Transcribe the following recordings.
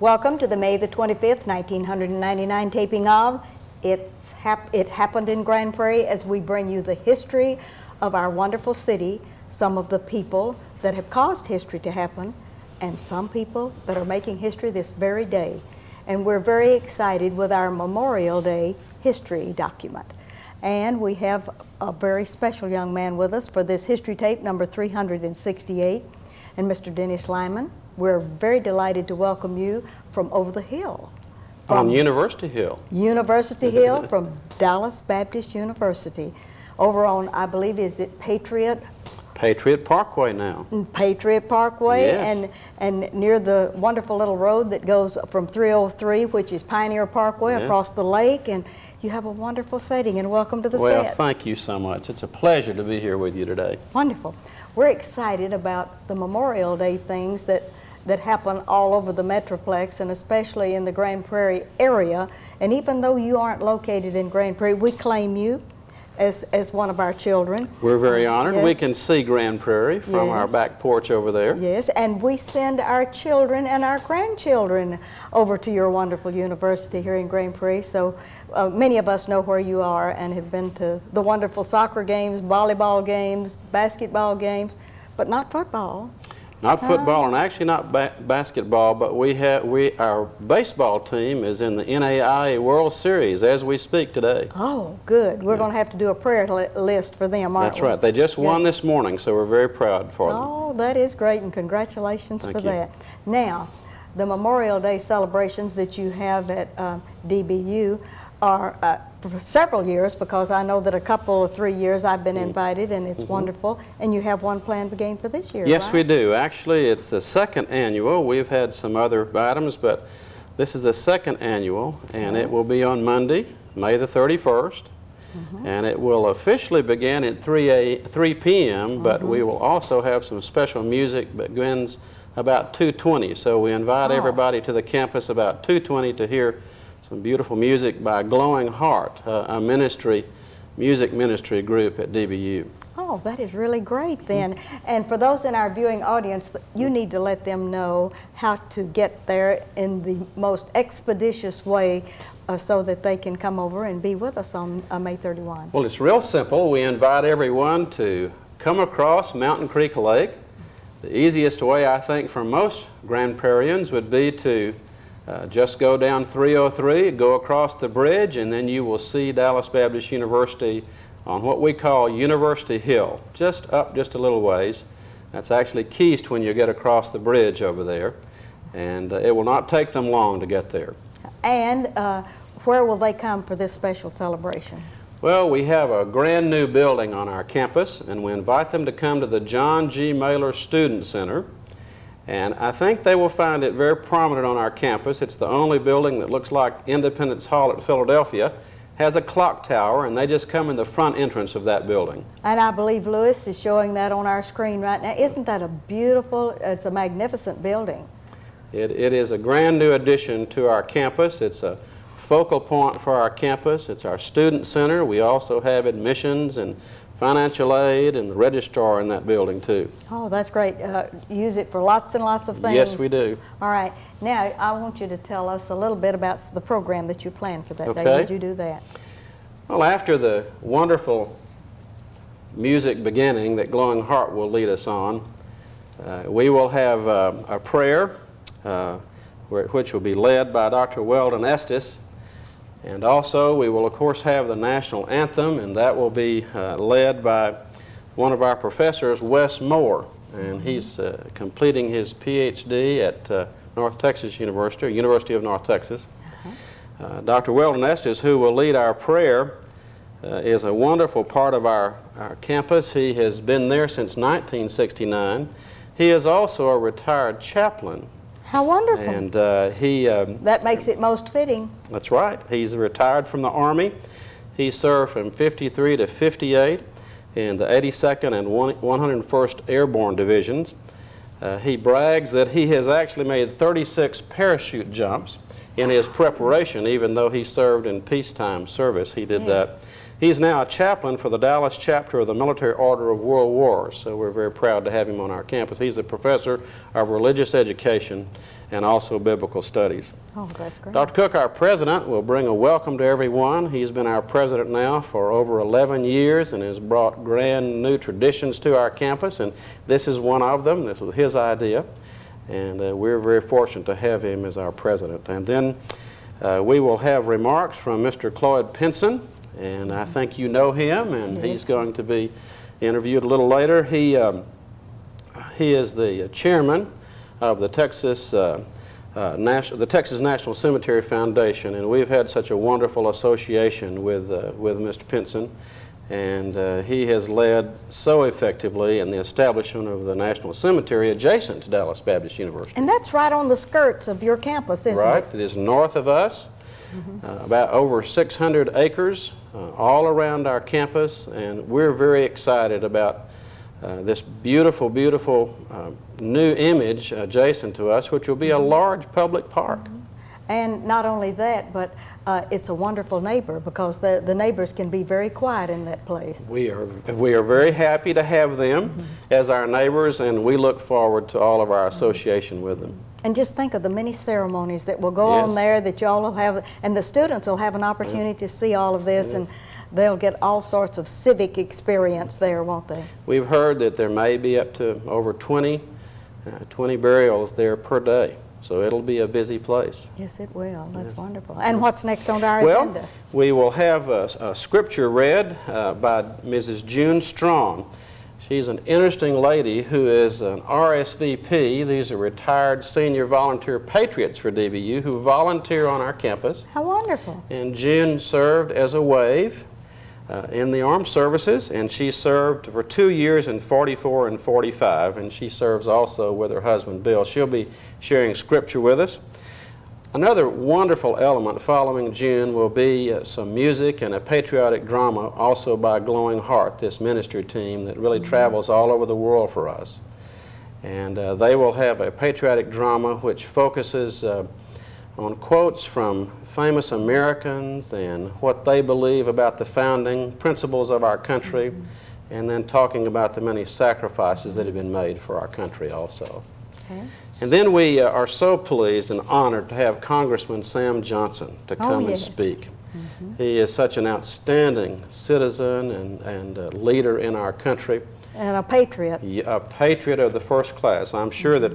Welcome to the May the 25th, 1999 taping of It Happened in Grand Prairie, as we bring you the history of our wonderful city, some of the people that have caused history to happen, and some people that are making history this very day. And we're very excited with our Memorial Day history document. And we have a very special young man with us for this history tape, number 368, and Mr. Dennis Lyman. We're very delighted to welcome you from over the hill. From University Hill. University Hill from Dallas Baptist University. Over on, I believe, is it Patriot? Patriot Parkway now. Patriot Parkway, yes. and near the wonderful little road that goes from 303, which is Pioneer Parkway, yeah. across the lake, and you have a wonderful setting, and welcome to the set. Well, thank you so much. It's a pleasure to be here with you today. Wonderful. We're excited about the Memorial Day things that happen all over the Metroplex, and especially in the Grand Prairie area. And even though you aren't located in Grand Prairie, we claim you as one of our children. We're very honored. Yes. We can see Grand Prairie from our back porch over there. Yes, and we send our children and our grandchildren over to your wonderful university here in Grand Prairie. So many of us know where you are and have been to the wonderful soccer games, volleyball games, basketball games, but not football. Not football and actually not basketball, but our baseball team is in the NAIA World Series as we speak today. Oh, good. We're going to have to do a prayer list for them, aren't That's we? right. They just won this morning, so we're very proud for them. Oh, that is great, and congratulations for that. Now, the Memorial Day celebrations that you have at DBU are for several years, because I know that a couple of 3 years I've been invited, and it's wonderful. And you have one planned again for this year, Yes, right? we do. Actually, it's the second annual. We've had some other items, but this is the second annual, and it will be on Monday, May the 31st. And it will officially begin at 3 p.m., but we will also have some special music that begins about 2:20. So we invite everybody to the campus about 2:20 to hear some beautiful music by Glowing Heart, a music ministry group at DBU. Oh, that is really great then. And for those in our viewing audience, you need to let them know how to get there in the most expeditious way so that they can come over and be with us on May 31. Well, it's real simple. We invite everyone to come across Mountain Creek Lake. The easiest way, I think, for most Grand Prairians would be to just go down 303, go across the bridge, and then you will see Dallas Baptist University on what we call University Hill, just up just a little ways. That's actually east when you get across the bridge over there, and it will not take them long to get there. And where will they come for this special celebration? Well, we have a brand new building on our campus, and we invite them to come to the John G. Mailer Student Center. And I think they will find it very prominent on our campus. It's the only building that looks like Independence Hall at Philadelphia, has a clock tower, and they just come in the front entrance of that building. And I believe Lewis is showing that on our screen right now. Isn't that a beautiful, it's a magnificent building. It is a grand new addition to our campus. It's a focal point for our campus. It's our student center. We also have admissions and financial aid and the registrar in that building too. Oh, that's great. Use it for lots and lots of things. Yes, we do. All right. Now, I want you to tell us a little bit about the program that you planned for that day. Okay. Would you do that? Well, after the wonderful music beginning that Glowing Heart will lead us on, we will have a prayer which will be led by Dr. Weldon Estes. And also, we will, of course, have the national anthem, and that will be led by one of our professors, Wes Moore. And he's completing his Ph.D. at North Texas University, or University of North Texas. Dr. Weldon Estes, who will lead our prayer, is a wonderful part of our campus. He has been there since 1969. He is also a retired chaplain. How wonderful. And that makes it most fitting. That's right. He's retired from the Army. He served from 53 to 58 in the 82nd and 101st Airborne Divisions. He brags that he has actually made 36 parachute jumps in his preparation, even though he served in peacetime service. He did that He's now a chaplain for the Dallas chapter of the Military Order of World Wars, so we're very proud to have him on our campus. He's a professor of religious education and also biblical studies. Oh, that's great. Dr. Cook, our president, will bring a welcome to everyone. He's been our president now for over 11 years and has brought grand new traditions to our campus, and this is one of them. This was his idea, and we're very fortunate to have him as our president. And then we will have remarks from Mr. Cloyd Pinson, and I think you know him, and Yes. he's going to be interviewed a little later. He is the chairman of the Texas National Cemetery Foundation, and we've had such a wonderful association with Mr. Pinson, and he has led so effectively in the establishment of the National Cemetery adjacent to Dallas Baptist University. And that's right on the skirts of your campus, isn't Right, it? it is north of us, about over 600 acres all around our campus, and we're very excited about this beautiful, beautiful new image adjacent to us, which will be a large public park. And not only that, but it's a wonderful neighbor because the neighbors can be very quiet in that place. We are very happy to have them as our neighbors, and we look forward to all of our association with them. And just think of the many ceremonies that will go Yes. on there that y'all will have, and the students will have an opportunity to see all of this, and they'll get all sorts of civic experience there, won't they? We've heard that there may be up to over 20 burials there per day, so it'll be a busy place. Yes, it will. That's wonderful. And what's next on our Well, agenda? we will have a scripture read by Mrs. June Strong. She's an interesting lady who is an RSVP. These are retired senior volunteer patriots for DBU who volunteer on our campus. How wonderful. And June served as a WAVE in the armed services, and she served for 2 years in 44 and 45, and she serves also with her husband Bill. She'll be sharing scripture with us. Another wonderful element following June will be some music and a patriotic drama, also by Glowing Heart, this ministry team that really travels all over the world for us. And they will have a patriotic drama which focuses on quotes from famous Americans and what they believe about the founding principles of our country, and then talking about the many sacrifices that have been made for our country also. Okay. And then we are so pleased and honored to have Congressman Sam Johnson to come and yes. speak. He is such an outstanding citizen and leader in our country. And a patriot. A patriot of the first class. I'm sure that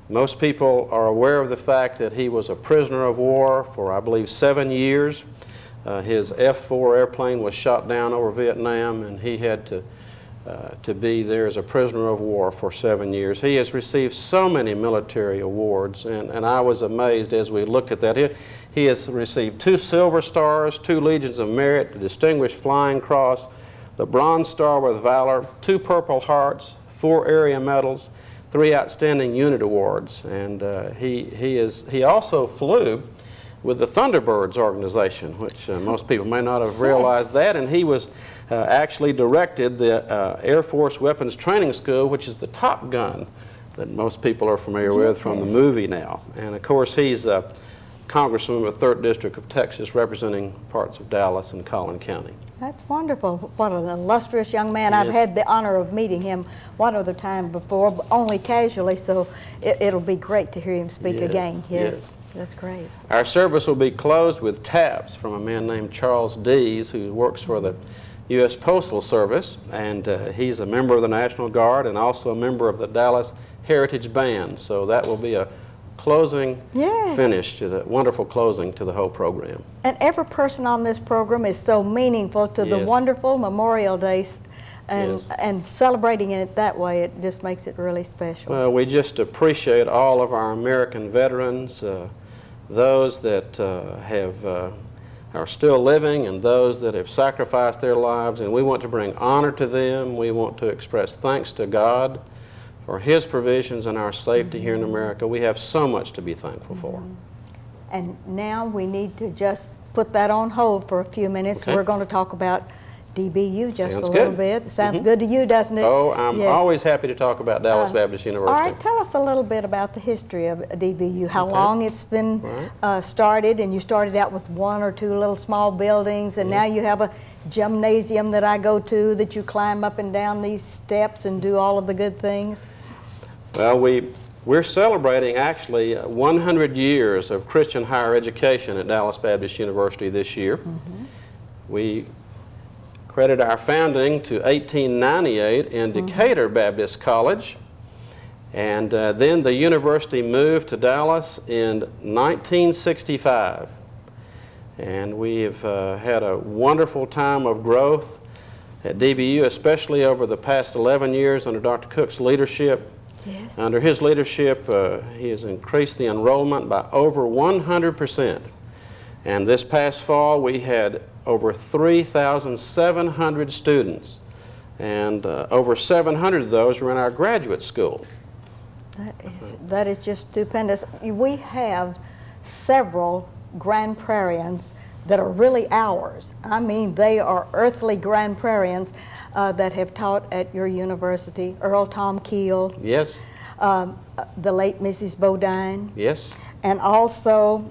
most people are aware of the fact that he was a prisoner of war for, I believe, 7 years. His F-4 airplane was shot down over Vietnam, and he had to be there as a prisoner of war for 7 years. He has received so many military awards, and I was amazed as we looked at that. He has received 2 Silver Stars, 2 Legions of Merit, the Distinguished Flying Cross, the Bronze Star with Valor, 2 Purple Hearts, 4 Area Medals, 3 Outstanding Unit Awards, and he also flew with the Thunderbirds organization, which most people may not have realized that, and he was actually directed the Air Force Weapons Training School, which is the Top Gun that most people are familiar with from the movie now. And of course, he's a congressman of the 3rd District of Texas, representing parts of Dallas and Collin County. That's wonderful. What an illustrious young man. I've Yes. had the honor of meeting him one other time before, but only casually, so it'll be great to hear him speak Yes, again. yes. That's great. Our service will be closed with taps from a man named Charles Dees, who works for the U.S. Postal Service, and he's a member of the National Guard and also a member of the Dallas Heritage Band. So that will be a closing Yes. finish to the wonderful closing to the whole program. And every person on this program is so meaningful to the Yes. wonderful Memorial Day, Yes. and celebrating it that way, it just makes it really special. Well, we just appreciate all of our American veterans, those that are still living and those that have sacrificed their lives, and we want to bring honor to them. We want to express thanks to God for His provisions and our safety here in America. We have so much to be thankful for. And now we need to just put that on hold for a few minutes. Okay. We're going to talk about DBU just Sounds a little good. bit. Sounds good to you, doesn't it? Oh, I'm Yes. always happy to talk about Dallas Baptist University. All right, tell us a little bit about the history of DBU, how Okay. long it's been started, and you started out with one or two little small buildings, and now you have a gymnasium that I go to that you climb up and down these steps and do all of the good things. Well, we're celebrating actually 100 years of Christian higher education at Dallas Baptist University this year. We credit our founding to 1898 in Decatur Baptist College, and then the university moved to Dallas in 1965. And we've had a wonderful time of growth at DBU, especially over the past 11 years under Dr. Cook's leadership. Yes. Under his leadership, he has increased the enrollment by over 100%. And this past fall, we had over 3,700 students, and over 700 of those were in our graduate school. That is just stupendous. We have several Grand Prairians that are really ours. I mean, they are earthly Grand Prairians that have taught at your university. Earl Tom Keel, Yes, the late Mrs. Bodine, yes. and also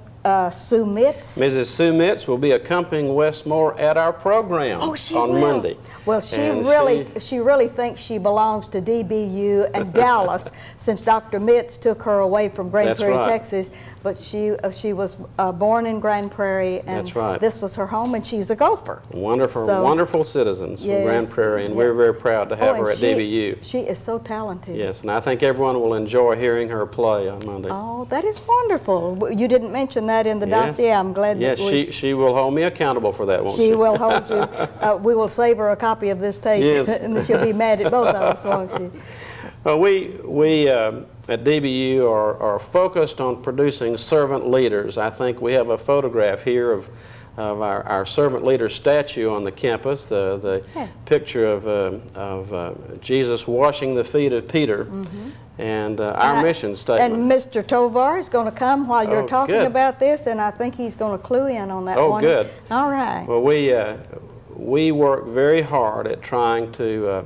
Sue Mitz. Mrs. Sue Mitz will be accompanying Westmore at our program on Monday. Well, she And really thinks she belongs to DBU and Dallas, since Dr. Mitz took her away from Grand That's Prairie, right. Texas. But she was born in Grand Prairie, and That's right. this was her home, and she's a Gopher. Wonderful, So- wonderful citizens from Yes. Grand Prairie, and Yeah. we're very proud to have and her at DBU. She is so talented. Yes, and I think everyone will enjoy hearing her play on Monday. Oh, that is wonderful. You didn't mention that in the Yes. dossier. I'm glad Yes, that she will hold me accountable for that, won't she? she will hold you. We will save her a copy of this tape, Yes. and then she'll be mad at both of us, won't she? Well, we at DBU are focused on producing servant leaders. I think we have a photograph here of our servant leader statue on the campus, the Yeah. picture of Jesus washing the feet of Peter, and our mission statement. And Mr. Tovar is going to come while you're Oh, talking good. about this, and I think he's going to clue in on that Oh, one. good. All right. Well, we work very hard at trying to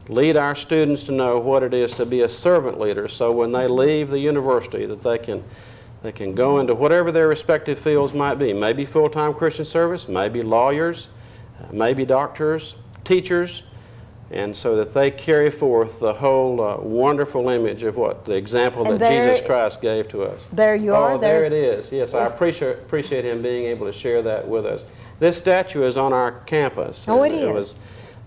lead our students to know what it is to be a servant leader, so when they leave the university that they can go into whatever their respective fields might be. Maybe full-time Christian service, maybe lawyers, maybe doctors, teachers, and so that they carry forth the whole wonderful image of what the example And that there- Jesus Christ gave to us. There you are. Oh, there There's- it is. Yes, I appreciate him being able to share that with us. This statue is on our campus. Oh, and it is.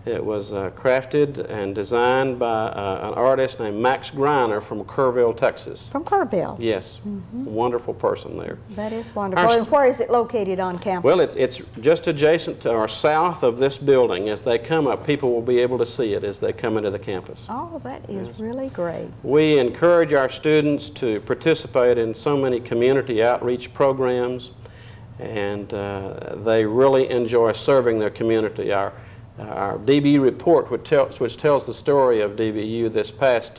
It was crafted and designed by an artist named Max Greiner from Kerrville, Texas. From Kerrville. Yes, wonderful person there. That is wonderful. Our- And where is it located on campus? Well, it's just adjacent to or south of this building. As they come up, people will be able to see it as they come into the campus. Oh, that is really great. We encourage our students to participate in so many community outreach programs, and they really enjoy serving their community. Our DBU report, which tells the story of DBU this past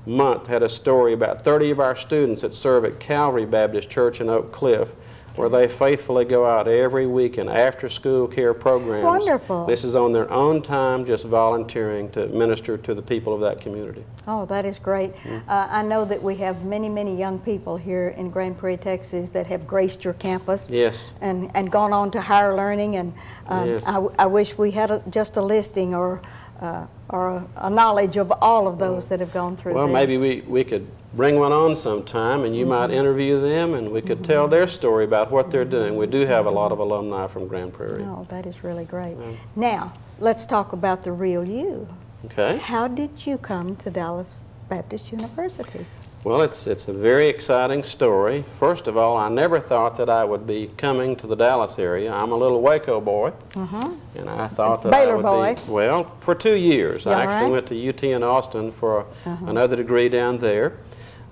month, had a story about 30 of our students that serve at Calvary Baptist Church in Oak Cliff, where they faithfully go out every week in after-school care programs. Wonderful. This is on their own time, just volunteering to minister to the people of that community. Oh, that is great. I know that we have many, many young people here in Grand Prairie, Texas that have graced your campus. Yes. And gone on to higher learning. And Yes. I wish we had just a listing or a knowledge of all of those that have gone through Well, there. maybe we could bring one on sometime, and you might interview them, and we could tell their story about what they're doing. We do have a lot of alumni from Grand Prairie. Oh, that is really great. Now, let's talk about the real you. Okay. How did you come to Dallas Baptist University? Well, it's a very exciting story. First of all, I never thought that I would be coming to the Dallas area. I'm a little Waco boy, and I thought that Baylor I would boy. be, well, for 2 years. Yeah, I actually right. went to UT in Austin for another degree down there.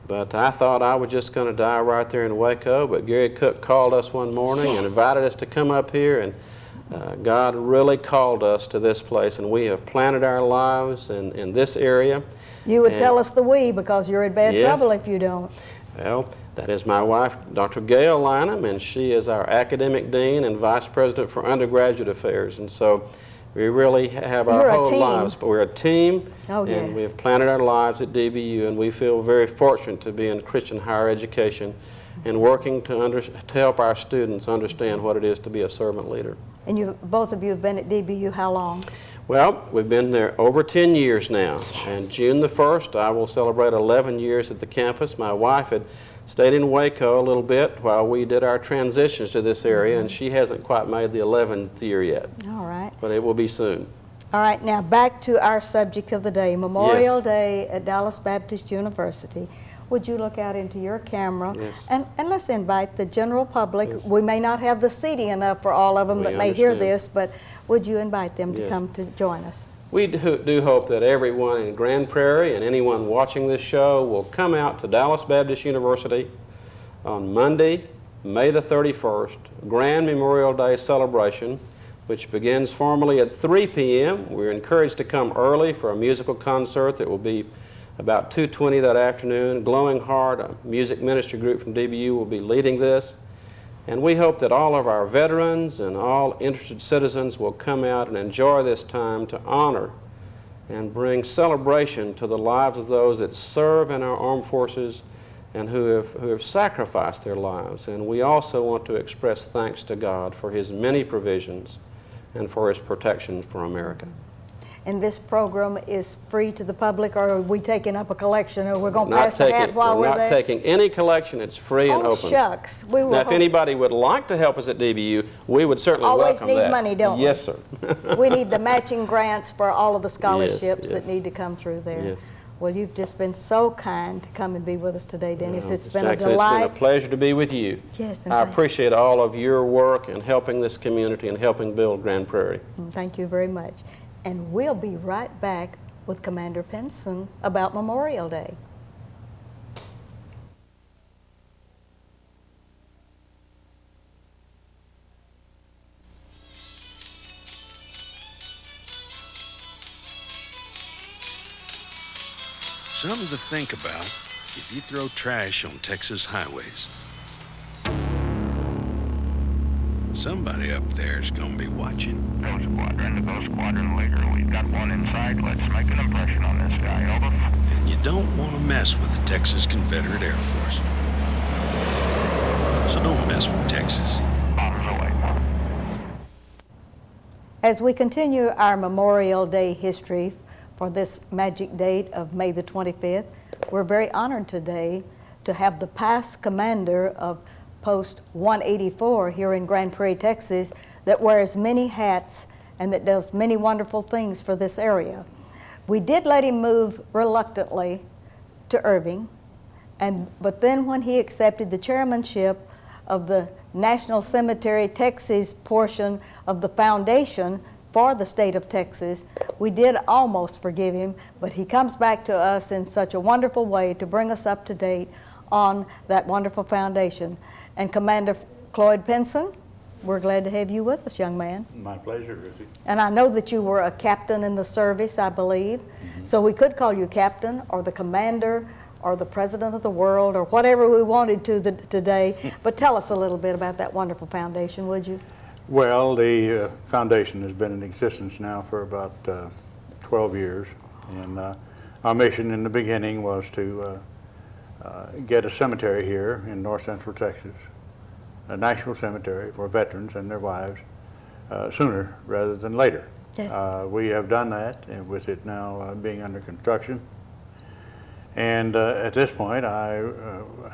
But I thought I was just going to die right there in Waco, but Gary Cook called us one morning and invited us to come up here, and God really called us to this place, and we have planted our lives in this area. You would And- tell us the we, because you're in bad Yes. trouble if you don't. Well, that is my wife, Dr. Gail Lynham, and she is our academic dean and vice president for undergraduate affairs. And so We really have our You're a whole team. lives, but we're a team, Oh, and yes. we have planted our lives at DBU, and we feel very fortunate to be in Christian higher education and working to help our students understand what it is to be a servant leader. And both of you have been at DBU how long? Well, we've been there over 10 years now, and June the 1st, I will celebrate 11 years at the campus. My wife had stayed in Waco a little bit while we did our transitions to this area, and she hasn't quite made the 11th year yet. All right. But it will be soon. All right, now back to our subject of the day, Memorial Yes. Day at Dallas Baptist University. Would you look out into your camera? Yes. And let's invite the general public. Yes. We may not have the seating enough for all of them We that may hear understand. this, but would you invite them to Yes. come to join us? We do hope that everyone in Grand Prairie and anyone watching this show will come out to Dallas Baptist University on Monday, May the 31st, Grand Memorial Day celebration, which begins formally at 3 p.m. We're encouraged to come early for a musical concert that will be about 2:20 that afternoon. Glowing Heart, a music ministry group from DBU, will be leading this. And we hope that all of our veterans and all interested citizens will come out and enjoy this time to honor and bring celebration to the lives of those that serve in our armed forces and who have sacrificed their lives. And we also want to express thanks to God for His many provisions and for His protection for America. And this program is free to the public, or are we taking up a collection, or we're going to Not pass the hat while we're we're not there? taking any collection. It's free and Oh, open. shucks. We will Now, if anybody would like to help us at DBU, we would certainly Always welcome need that. money, don't we? Yes, sir. We need the matching grants for all of the scholarships yes. that need to come through there. Yes. Well, you've just been so kind to come and be with us today, Dennis. Well, It's been a Jackson, delight. It's been a pleasure to be with you. Yes, and I thank- appreciate all of your work in helping this community and helping build Grand Prairie. Thank you very much. And we'll be right back with Commander Pinson about Memorial Day. Something to think about if you throw trash on Texas highways. Somebody up there is going to be watching. Go Squadron to Go Squadron leader. We've got one inside. Let's make an impression on this guy. Over. And you don't want to mess with the Texas Confederate Air Force. So don't mess with Texas. Bombs away. As we continue our Memorial Day history for this magic date of May the 25th, we're very honored today to have the past commander of Post 184 here in Grand Prairie, Texas, that wears many hats and that does many wonderful things for this area. We did let him move reluctantly to Irving, but then when he accepted the chairmanship of the National Cemetery Texas portion of the foundation for the state of Texas, we did almost forgive him, but he comes back to us in such a wonderful way to bring us up to date on that wonderful foundation. And Commander Cloyd Pinson, we're glad to have you with us, young man. My pleasure, Ruthie. And I know that you were a captain in the service, I believe. So we could call you captain or the commander or the president of the world or whatever we wanted to today. But tell us a little bit about that wonderful foundation, would you? Well, the foundation has been in existence now for about 12 years. And our mission in the beginning was to get a cemetery here in north central Texas, a national cemetery for veterans and their wives, sooner rather than later. Yes. We have done that, and with it now being under construction. And at this point, I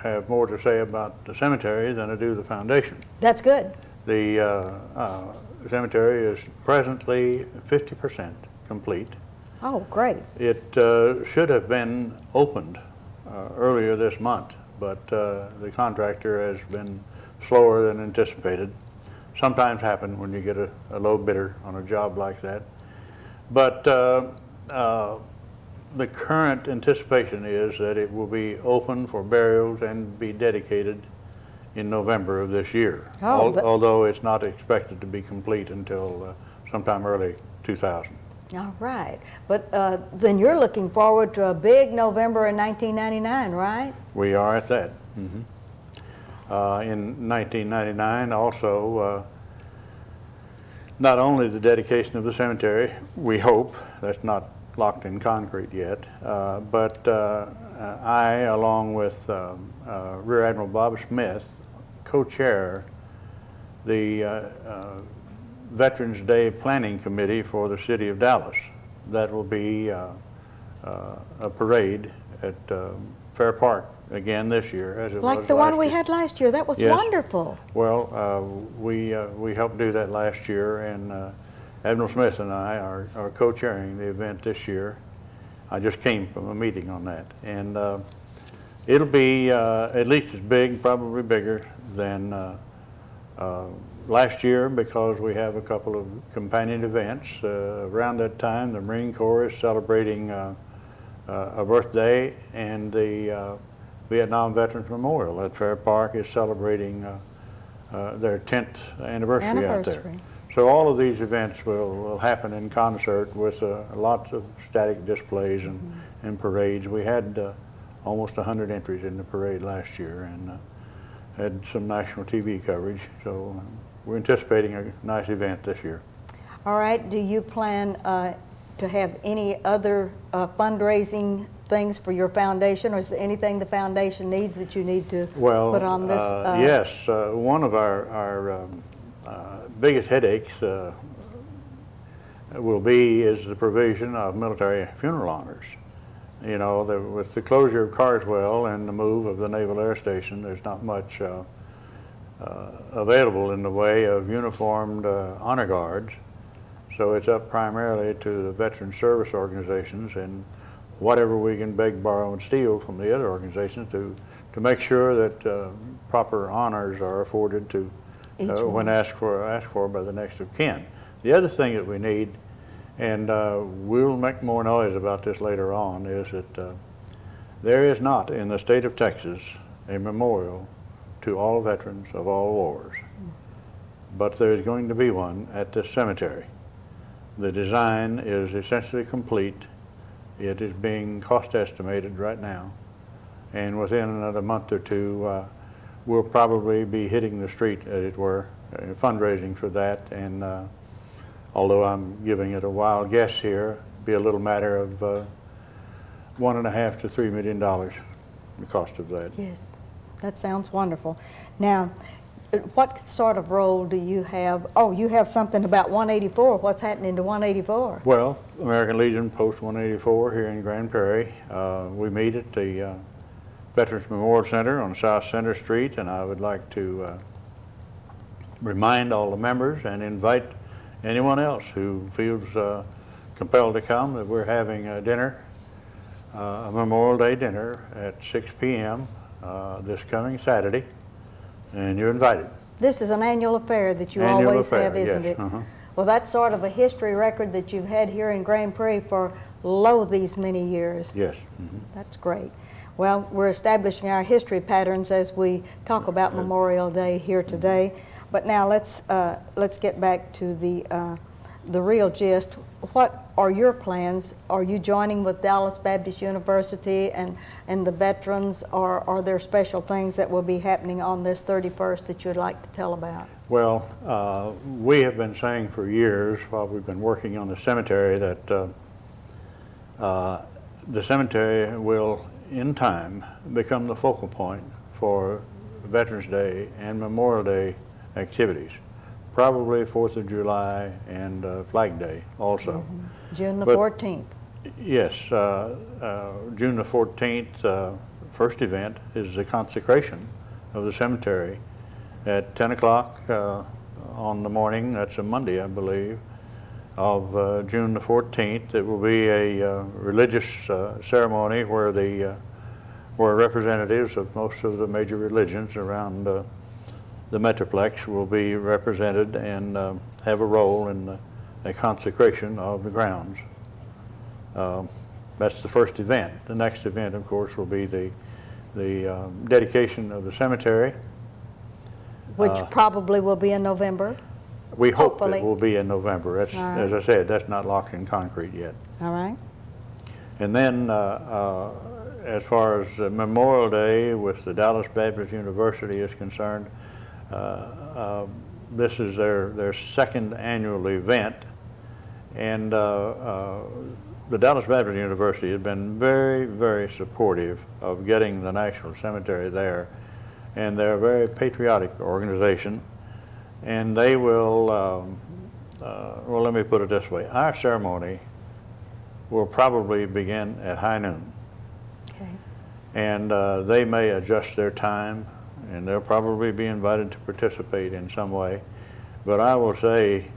have more to say about the cemetery than I do the foundation. That's good. The cemetery is presently 50% complete. Oh, great. It should have been opened earlier this month, but the contractor has been slower than anticipated. Sometimes happen when you get a low bidder on a job like that. But the current anticipation is that it will be open for burials and be dedicated in November of this year, Oh, although it's not expected to be complete until sometime early 2000. All right. But then you're looking forward to a big November in 1999, right? We are at that. In 1999 also, not only the dedication of the cemetery, we hope, that's not locked in concrete yet, but I, along with Rear Admiral Bob Smith, co-chair the Veterans Day Planning Committee for the City of Dallas. That will be a parade at Fair Park again this year, as it was last year. Like the one we had last year. That was Yes. wonderful. Well, we helped do that last year, and Admiral Smith and I are co-chairing the event this year. I just came from a meeting on that, and it'll be at least as big, probably bigger than last year, because we have a couple of companion events. Around that time, the Marine Corps is celebrating a birthday, and the Vietnam Veterans Memorial at Fair Park is celebrating their 10th anniversary out there. So all of these events will happen in concert with lots of static displays and parades. We had almost 100 entries in the parade last year, and had some national TV coverage. So we're anticipating a nice event this year. All right. Do you plan to have any other fundraising things for your foundation, or is there anything the foundation needs that you need to put on this? Yes. One of our biggest headaches is the provision of military funeral honors. You know, with the closure of Carswell and the move of the Naval Air Station, there's not much available in the way of uniformed honor guards. So it's up primarily to the veteran service organizations and whatever we can beg, borrow, and steal from the other organizations to make sure that proper honors are afforded to when asked for by the next of kin. The other thing that we need, and we'll make more noise about this later on, is that there is not in the state of Texas a memorial to all veterans of all wars, but there is going to be one at this cemetery. The design is essentially complete. It is being cost estimated right now, and within another month or two we'll probably be hitting the street, as it were, fundraising for that. And although I'm giving it a wild guess here, it'll be a little matter of $1.5 to $3 million, the cost of that. Yes, that sounds wonderful. Now, what sort of role do you have? Oh, you have something about 184. What's happening to 184? Well, American Legion Post 184 here in Grand Prairie. We meet at the Veterans Memorial Center on South Center Street, and I would like to remind all the members and invite anyone else who feels compelled to come that we're having a dinner, a Memorial Day dinner at 6 p.m. This coming Saturday, and you're invited. This is an annual affair that you always have, isn't yes. it? Well, that's sort of a history record that you've had here in Grand Prairie for these many years. Yes. That's great. Well, we're establishing our history patterns as we talk about Memorial Day here today. But now let's get back to the real gist. What are your plans? Are you joining with Dallas Baptist University and the veterans, or are there special things that will be happening on this 31st that you'd like to tell about? Well, we have been saying for years, while we've been working on the cemetery, that the cemetery will, in time, become the focal point for Veterans Day and Memorial Day activities. Probably 4th of July and Flag Day also. June the 14th. Yes, June the 14th, first event is the consecration of the cemetery at 10 o'clock on the morning, that's a Monday, I believe, of June the 14th. It will be a religious ceremony where representatives of most of the major religions around the Metroplex will be represented and have a role in the consecration of the grounds. That's the first event. The next event, of course, will be the dedication of the cemetery. Which probably will be in November. We hope Hopefully. it will be in November. That's, right. As I said, that's not locked in concrete yet. All right. And then as far as Memorial Day with the Dallas Baptist University is concerned, This is their second annual event, and the Dallas Baptist University has been very, very supportive of getting the National Cemetery there, and they're a very patriotic organization, and they will, well, let me put it this way. Our ceremony will probably begin at high noon. Okay. And they may adjust their time, and they'll probably be invited to participate in some way. But I will say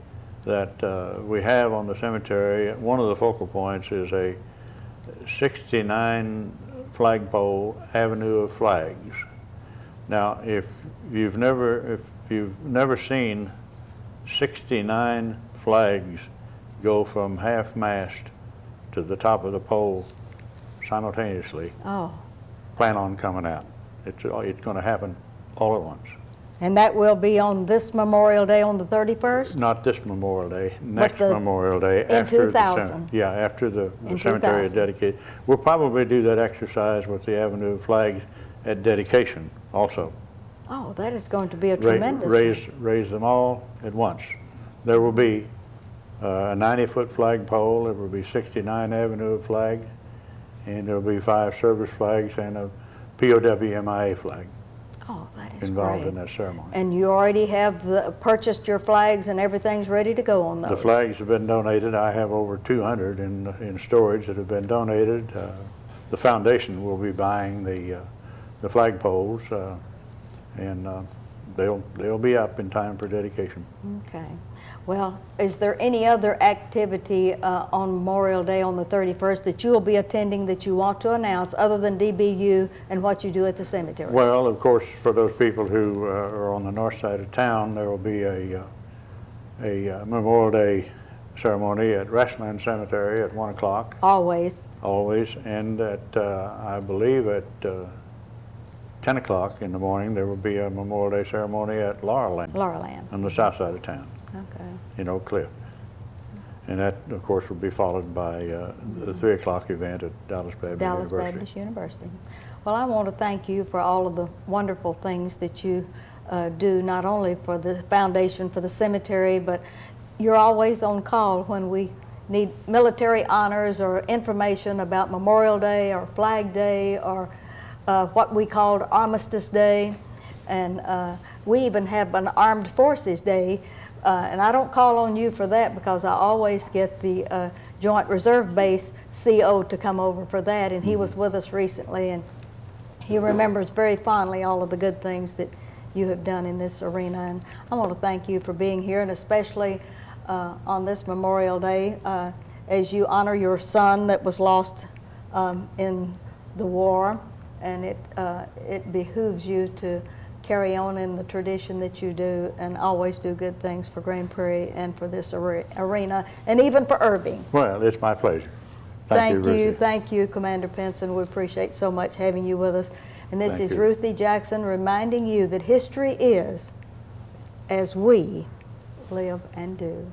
that we have on the cemetery, one of the focal points is a 69 flagpole avenue of flags. Now, if you've never seen 69 flags go from half-mast to the top of the pole simultaneously, Oh, plan on coming out. It's going to happen all at once. and that will be on this Memorial Day on the 31st? Not this Memorial Day, next the- Memorial Day. in after 2000. Yeah, after the In cemetery is 2000. dedicated. We'll probably do that exercise with the Avenue of Flags at dedication also. Oh, that is going to be a tremendous thing. Raise them all at once. There will be a 90-foot flagpole, there will be 69 Avenue of Flag, and there will be 5 service flags and a POW-MIA flag Oh, that is involved in great. that ceremony. And you already have purchased your flags and everything's ready to go on those? The flags have been donated. I have over 200 in storage that have been donated. The foundation will be buying the flagpoles, and they'll be up in time for dedication. Okay. Well, is there any other activity on Memorial Day on the 31st that you'll be attending that you want to announce other than DBU and what you do at the cemetery? Well, of course, for those people who are on the north side of town, there will be a Memorial Day ceremony at Westland Cemetery at 1 o'clock, Always. always, and at, I believe at 10 o'clock in the morning, there will be a Memorial Day ceremony at Laurelland Laurelland. on the south side of town, Okay. in Oak Cliff. And that, of course, will be followed by the 3 o'clock event at Dallas Baptist Dallas University. Baptist University. Well, I want to thank you for all of the wonderful things that you do, not only for the foundation for the cemetery, but you're always on call when we need military honors or information about Memorial Day or Flag Day or what we called Armistice Day. And we even have an Armed Forces Day. And I don't call on you for that because I always get the Joint Reserve Base CO to come over for that, and he was with us recently, and he remembers very fondly all of the good things that you have done in this arena. And I want to thank you for being here, and especially on this Memorial Day, as you honor your son that was lost in the war, and it behooves you to carry on in the tradition that you do and always do good things for Grand Prairie and for this arena, and even for Irving. Well, it's my pleasure. Thank you, Ruthie. Thank you, Commander Pinson. We appreciate so much having you with us. And this Thank is you. Ruthie Jackson reminding you that history is as we live and do.